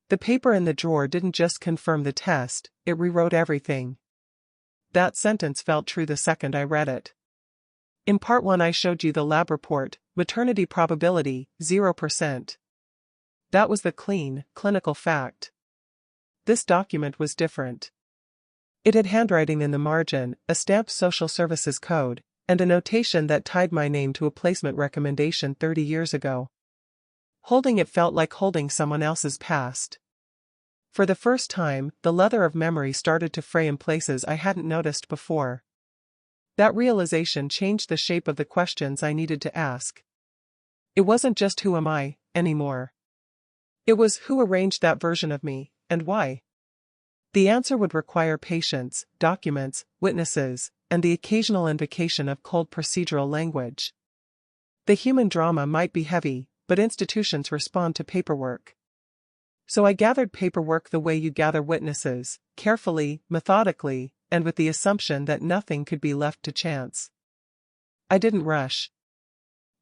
The paper in the drawer didn't just confirm the test, it rewrote everything. That sentence felt true the second I read it. In part 1 I showed you the lab report, maternity probability, 0%. That was the clean, clinical fact. This document was different. It had handwriting in the margin, a stamped social services code, and a notation that tied my name to a placement recommendation 30 years ago. Holding it felt like holding someone else's past. For the first time, the leather of memory started to fray in places I hadn't noticed before. That realization changed the shape of the questions I needed to ask. It wasn't just who am I, anymore. It was who arranged that version of me, and why. The answer would require patience, documents, witnesses, and the occasional invocation of cold procedural language. The human drama might be heavy, but institutions respond to paperwork. So I gathered paperwork the way you gather witnesses, carefully, methodically, and with the assumption that nothing could be left to chance. I didn't rush.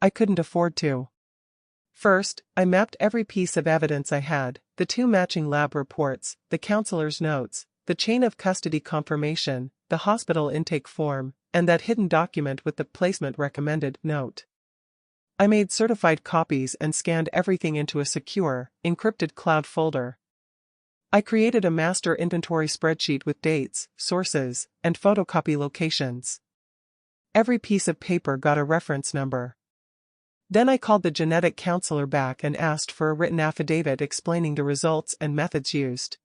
I couldn't afford to. First, I mapped every piece of evidence I had, the 2 matching lab reports, the counselor's notes, the chain of custody confirmation, the hospital intake form, and that hidden document with the placement recommended note. I made certified copies and scanned everything into a secure, encrypted cloud folder. I created a master inventory spreadsheet with dates, sources, and photocopy locations. Every piece of paper got a reference number. Then I called the genetic counselor back and asked for a written affidavit explaining the results and methods used.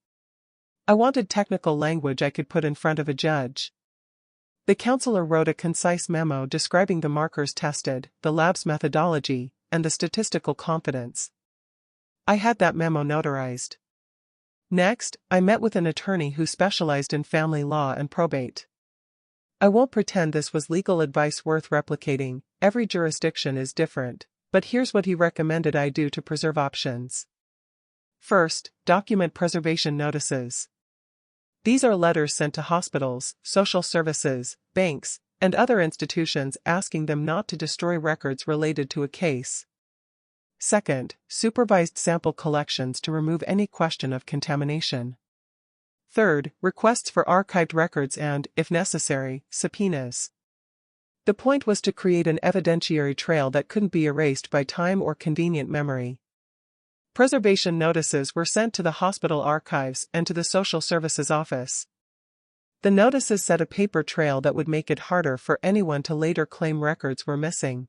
I wanted technical language I could put in front of a judge. The counselor wrote a concise memo describing the markers tested, the lab's methodology, and the statistical confidence. I had that memo notarized. Next, I met with an attorney who specialized in family law and probate. I won't pretend this was legal advice worth replicating, every jurisdiction is different, but here's what he recommended I do to preserve options. First, document preservation notices. These are letters sent to hospitals, social services, banks, and other institutions asking them not to destroy records related to a case. Second, supervised sample collections to remove any question of contamination. Third, requests for archived records and, if necessary, subpoenas. The point was to create an evidentiary trail that couldn't be erased by time or convenient memory. Preservation notices were sent to the hospital archives and to the social services office. The notices set a paper trail that would make it harder for anyone to later claim records were missing.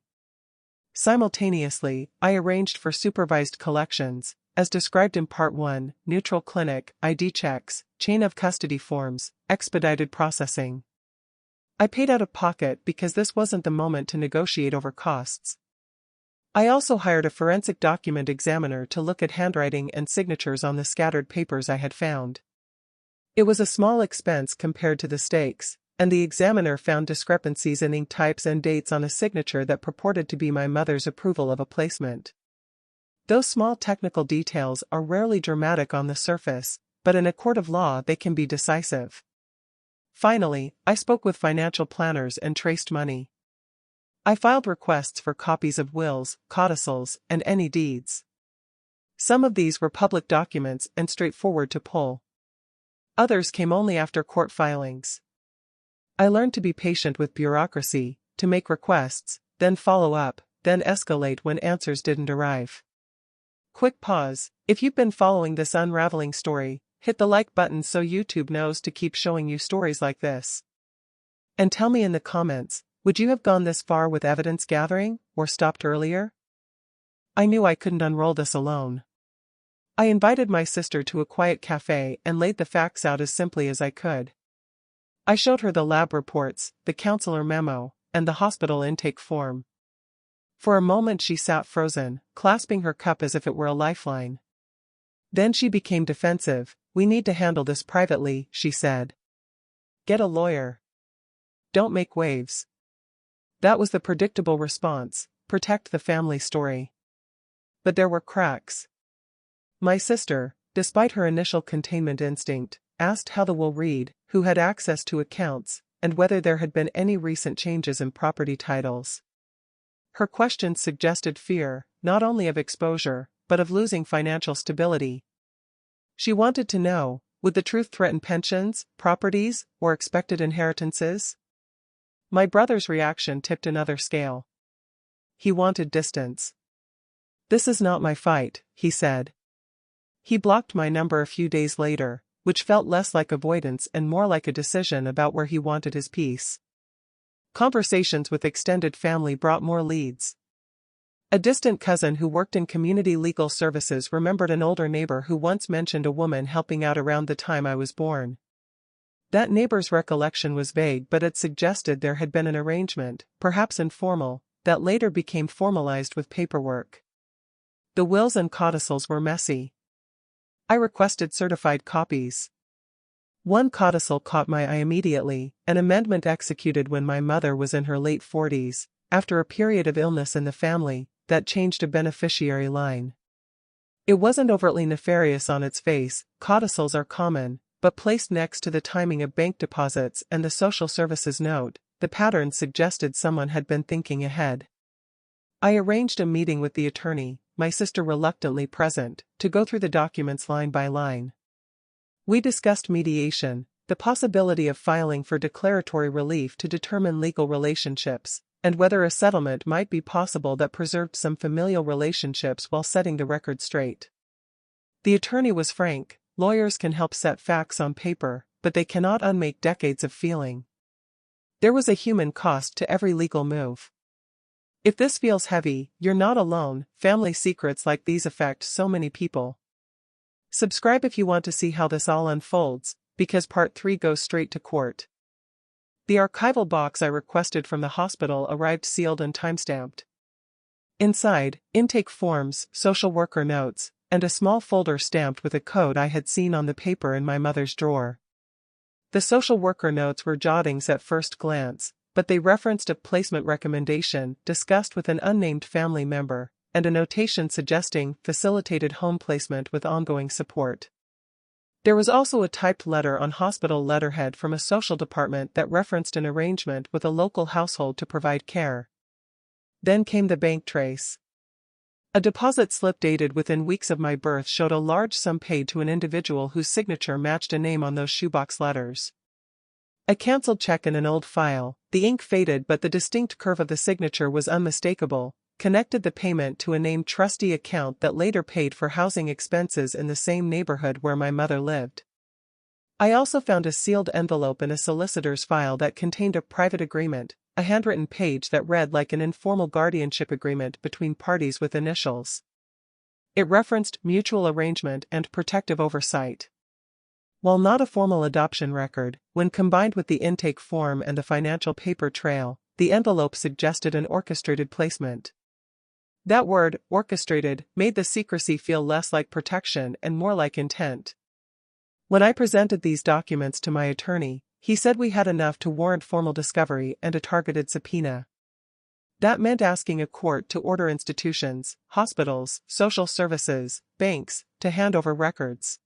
Simultaneously, I arranged for supervised collections, as described in Part 1, neutral clinic, ID checks, chain of custody forms, expedited processing. I paid out of pocket because this wasn't the moment to negotiate over costs. I also hired a forensic document examiner to look at handwriting and signatures on the scattered papers I had found. It was a small expense compared to the stakes, and the examiner found discrepancies in ink types and dates on a signature that purported to be my mother's approval of a placement. Those small technical details are rarely dramatic on the surface, but in a court of law they can be decisive. Finally, I spoke with financial planners and traced money. I filed requests for copies of wills, codicils, and any deeds. Some of these were public documents and straightforward to pull. Others came only after court filings. I learned to be patient with bureaucracy, to make requests, then follow up, then escalate when answers didn't arrive. Quick pause, if you've been following this unraveling story, hit the like button so YouTube knows to keep showing you stories like this. And tell me in the comments, would you have gone this far with evidence gathering, or stopped earlier? I knew I couldn't unroll this alone. I invited my sister to a quiet cafe and laid the facts out as simply as I could. I showed her the lab reports, the counselor memo, and the hospital intake form. For a moment she sat frozen, clasping her cup as if it were a lifeline. Then she became defensive. "We need to handle this privately," she said. "Get a lawyer. Don't make waves." That was the predictable response, protect the family story. But there were cracks. My sister, despite her initial containment instinct, asked how the will read, who had access to accounts, and whether there had been any recent changes in property titles. Her questions suggested fear, not only of exposure, but of losing financial stability. She wanted to know, would the truth threaten pensions, properties, or expected inheritances? My brother's reaction tipped another scale. He wanted distance. "This is not my fight," he said. He blocked my number a few days later, which felt less like avoidance and more like a decision about where he wanted his peace. Conversations with extended family brought more leads. A distant cousin who worked in community legal services remembered an older neighbor who once mentioned a woman helping out around the time I was born. That neighbor's recollection was vague, but it suggested there had been an arrangement, perhaps informal, that later became formalized with paperwork. The wills and codicils were messy. I requested certified copies. One codicil caught my eye immediately, an amendment executed when my mother was in her late 40s, after a period of illness in the family, that changed a beneficiary line. It wasn't overtly nefarious on its face. Codicils are common, but placed next to the timing of bank deposits and the social services note, the pattern suggested someone had been thinking ahead. I arranged a meeting with the attorney, my sister reluctantly present, to go through the documents line by line. We discussed mediation, the possibility of filing for declaratory relief to determine legal relationships, and whether a settlement might be possible that preserved some familial relationships while setting the record straight. The attorney was frank. Lawyers can help set facts on paper, but they cannot unmake decades of feeling. There was a human cost to every legal move. If this feels heavy, you're not alone. Family secrets like these affect so many people. Subscribe if you want to see how this all unfolds, because part 3 goes straight to court. The archival box I requested from the hospital arrived sealed and timestamped. Inside, intake forms, social worker notes, and a small folder stamped with a code I had seen on the paper in my mother's drawer. The social worker notes were jottings at first glance, but they referenced a placement recommendation discussed with an unnamed family member, and a notation suggesting facilitated home placement with ongoing support. There was also a typed letter on hospital letterhead from a social department that referenced an arrangement with a local household to provide care. Then came the bank trace. A deposit slip dated within weeks of my birth showed a large sum paid to an individual whose signature matched a name on those shoebox letters. A cancelled check in an old file, the ink faded but the distinct curve of the signature was unmistakable, connected the payment to a named trustee account that later paid for housing expenses in the same neighborhood where my mother lived. I also found a sealed envelope in a solicitor's file that contained a private agreement, a handwritten page that read like an informal guardianship agreement between parties with initials. It referenced mutual arrangement and protective oversight. While not a formal adoption record, when combined with the intake form and the financial paper trail, the envelope suggested an orchestrated placement. That word, orchestrated, made the secrecy feel less like protection and more like intent. When I presented these documents to my attorney, he said we had enough to warrant formal discovery and a targeted subpoena. That meant asking a court to order institutions, hospitals, social services, banks, to hand over records.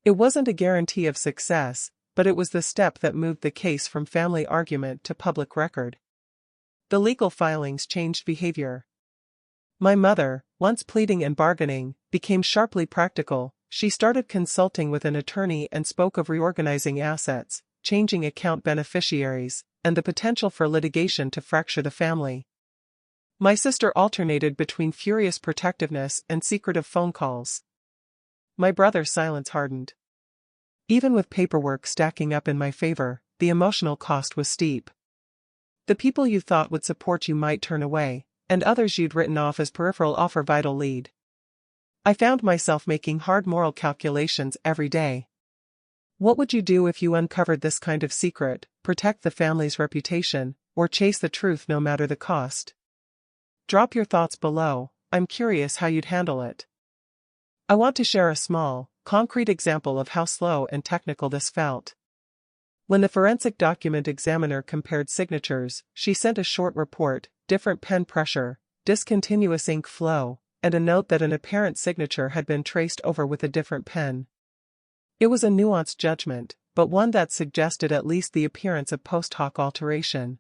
It wasn't a guarantee of success, but it was the step that moved the case from family argument to public record. The legal filings changed behavior. My mother, once pleading and bargaining, became sharply practical. She started consulting with an attorney and spoke of reorganizing assets, changing account beneficiaries, and the potential for litigation to fracture the family. My sister alternated between furious protectiveness and secretive phone calls. My brother's silence hardened. Even with paperwork stacking up in my favor, the emotional cost was steep. The people you thought would support you might turn away, and others you'd written off as peripheral offer vital lead. I found myself making hard moral calculations every day. What would you do if you uncovered this kind of secret, protect the family's reputation, or chase the truth no matter the cost? Drop your thoughts below. I'm curious how you'd handle it. I want to share a small, concrete example of how slow and technical this felt. When the forensic document examiner compared signatures, she sent a short report, different pen pressure, discontinuous ink flow, and a note that an apparent signature had been traced over with a different pen. It was a nuanced judgment, but one that suggested at least the appearance of post hoc alteration.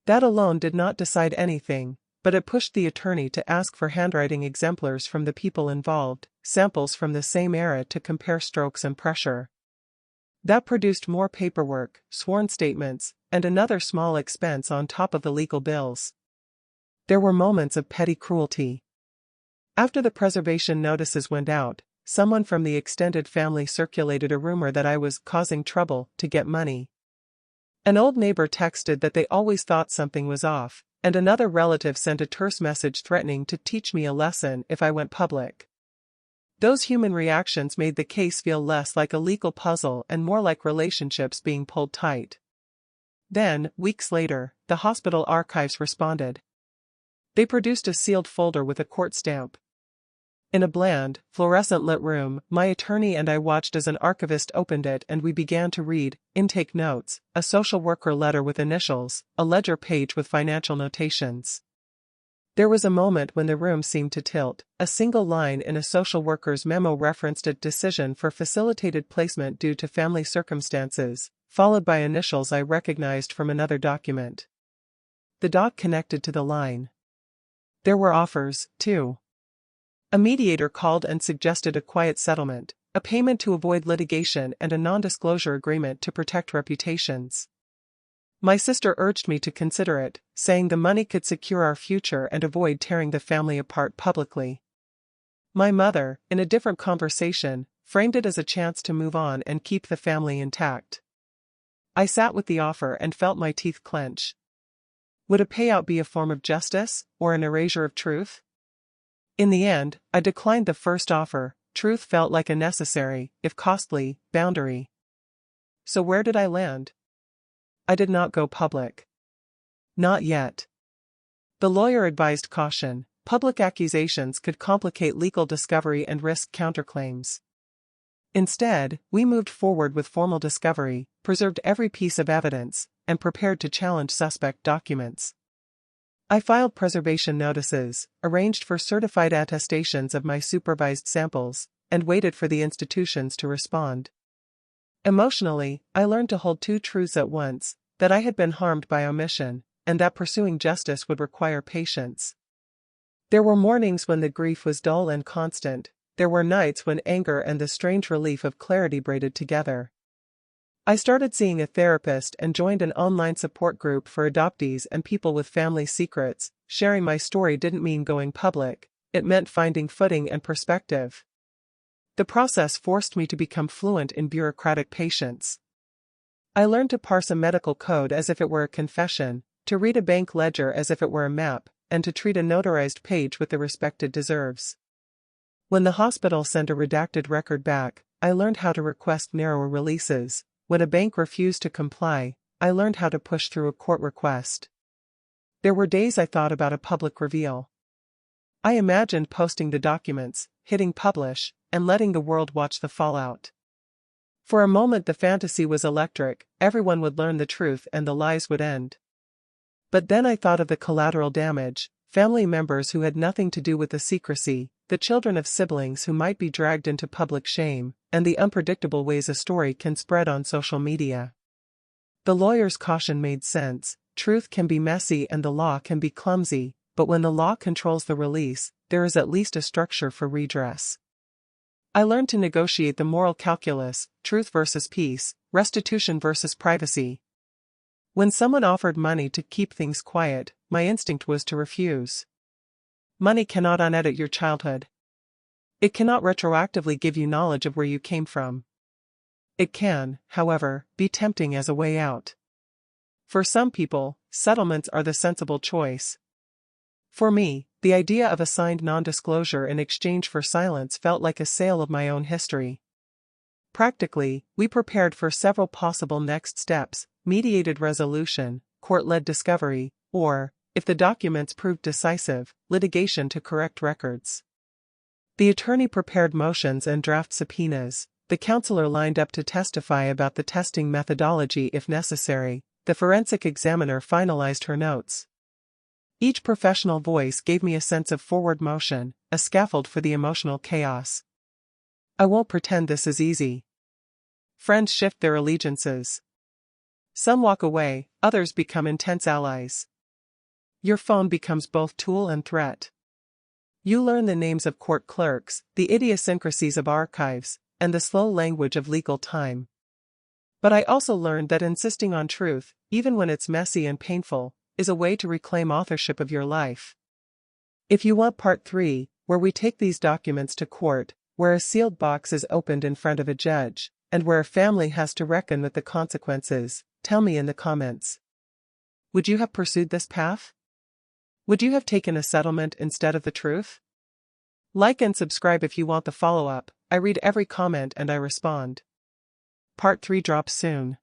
That alone did not decide anything, but it pushed the attorney to ask for handwriting exemplars from the people involved, samples from the same era to compare strokes and pressure. That produced more paperwork, sworn statements, and another small expense on top of the legal bills. There were moments of petty cruelty. After the preservation notices went out, someone from the extended family circulated a rumor that I was causing trouble to get money. An old neighbor texted that they always thought something was off, and another relative sent a terse message threatening to teach me a lesson if I went public. Those human reactions made the case feel less like a legal puzzle and more like relationships being pulled tight. Then, weeks later, the hospital archives responded. They produced a sealed folder with a court stamp. In a bland, fluorescent-lit room, my attorney and I watched as an archivist opened it and we began to read intake notes, a social worker letter with initials, a ledger page with financial notations. There was a moment when the room seemed to tilt. A single line in a social worker's memo referenced a decision for facilitated placement due to family circumstances, followed by initials I recognized from another document. The dot connected to the line. There were offers, too. A mediator called and suggested a quiet settlement, a payment to avoid litigation and a non-disclosure agreement to protect reputations. My sister urged me to consider it, saying the money could secure our future and avoid tearing the family apart publicly. My mother, in a different conversation, framed it as a chance to move on and keep the family intact. I sat with the offer and felt my teeth clench. Would a payout be a form of justice, or an erasure of truth? In the end, I declined the first offer. Truth felt like a necessary, if costly, boundary. So where did I land? I did not go public. Not yet. The lawyer advised caution. Public accusations could complicate legal discovery and risk counterclaims. Instead, we moved forward with formal discovery, preserved every piece of evidence, and prepared to challenge suspect documents. I filed preservation notices, arranged for certified attestations of my supervised samples, and waited for the institutions to respond. Emotionally, I learned to hold two truths at once, that I had been harmed by omission, and that pursuing justice would require patience. There were mornings when the grief was dull and constant. There were nights when anger and the strange relief of clarity braided together. I started seeing a therapist and joined an online support group for adoptees and people with family secrets. Sharing my story didn't mean going public, it meant finding footing and perspective. The process forced me to become fluent in bureaucratic patience. I learned to parse a medical code as if it were a confession, to read a bank ledger as if it were a map, and to treat a notarized page with the respect it deserves. When the hospital sent a redacted record back, I learned how to request narrower releases. When a bank refused to comply, I learned how to push through a court request. There were days I thought about a public reveal. I imagined posting the documents, hitting publish, and letting the world watch the fallout. For a moment the fantasy was electric, everyone would learn the truth and the lies would end. But then I thought of the collateral damage, family members who had nothing to do with the secrecy, the children of siblings who might be dragged into public shame, and the unpredictable ways a story can spread on social media. The lawyer's caution made sense. Truth can be messy and the law can be clumsy, but when the law controls the release, there is at least a structure for redress. I learned to negotiate the moral calculus, truth versus peace, restitution versus privacy. When someone offered money to keep things quiet, my instinct was to refuse. Money cannot unedit your childhood. It cannot retroactively give you knowledge of where you came from. It can, however, be tempting as a way out. For some people, settlements are the sensible choice. For me, the idea of a signed non-disclosure in exchange for silence felt like a sale of my own history. Practically, we prepared for several possible next steps: mediated resolution, court-led discovery, or, if the documents proved decisive, litigation to correct records. The attorney prepared motions and draft subpoenas, the counselor lined up to testify about the testing methodology if necessary, the forensic examiner finalized her notes. Each professional voice gave me a sense of forward motion, a scaffold for the emotional chaos. I won't pretend this is easy. Friends shift their allegiances. Some walk away, others become intense allies. Your phone becomes both tool and threat. You learn the names of court clerks, the idiosyncrasies of archives, and the slow language of legal time. But I also learned that insisting on truth, even when it's messy and painful, is a way to reclaim authorship of your life. If you want part 3, where we take these documents to court, where a sealed box is opened in front of a judge, and where a family has to reckon with the consequences, tell me in the comments. Would you have pursued this path? Would you have taken a settlement instead of the truth? Like and subscribe if you want the follow-up. I read every comment and I respond. Part 3 drops soon.